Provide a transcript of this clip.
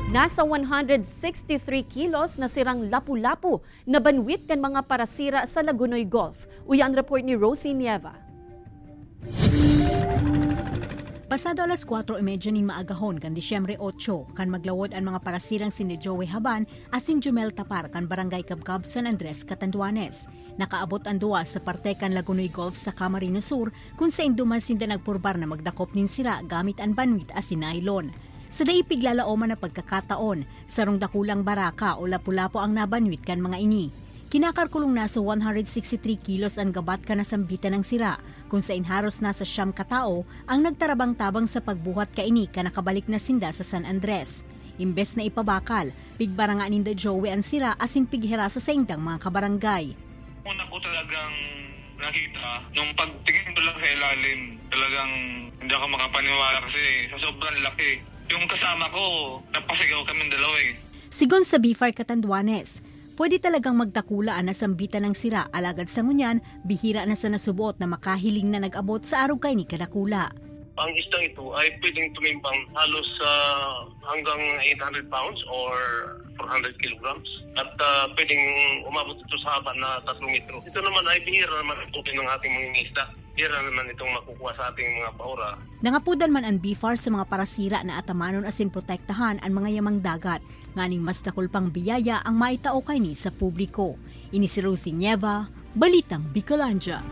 Nasa 163 kilos na sirang lapu-lapu na banwit kan mga parasira sa Lagunoy Gulf. Uyan report ni Rosie Nieva. Pasado alas 4:30 ning maagahon kan Disyembre 8 kan maglawod ang mga parasirang sini Joey Haban asin Jumel Tapar kan Barangay Cabcab, San Andres, Catanduanes. Nakaabot ang duwa sa parte kan Lagunoy Gulf sa Camarines Sur kung sa induman sinda nagpurbar na magdakop nin sira gamit ang banwit asin nylon. Sa daipig lalaoman na pagkakataon, sarong dakulang baraka o lapu-lapu ang nabanwit kan mga ini. Kinakarkulong na sa 163 kilos ang gabat ka nasambitan ng sira, kung sa inharos na sa siyam katao ang nagtarabang-tabang sa pagbuhat ka ini ka nakabalik na sinda sa San Andres. Imbes na ipabakal, pigbaranga ninda Joey ang sira asin pighira sa saindang mga kabarangay. Una ko talagang nakita, nung pagtingin ko lang sa ilalim, talagang hindi ako makapaniwala kasi sa sobrang laki. Yung kasama ko, napasigaw kami dalawa eh. Sigon sa BFAR Catanduanes, pwede talagang magdakula ang nasambitan ng sira alagad sa ngunyan, bihira na sa nasubot na makahiling na nag-abot sa araw kay ni kadakula. Ang isdang ito ay pwedeng tumimbang halos hanggang 800 pounds or 400 kilograms at pwedeng umabot ito sa haba na 3 metro. Ito naman ay bihira naman itutin ng ating mga isda. Bihira naman itong makukuha sa ating mga paura. Nangapudan man ang BFAR sa mga parasira na atamanon asin protektahan ang mga yamang dagat. Nganing mas dakol pang biyaya ang maitao kay ni sa publiko. Ini si Rosie Nieva, Balitang Bicolanja.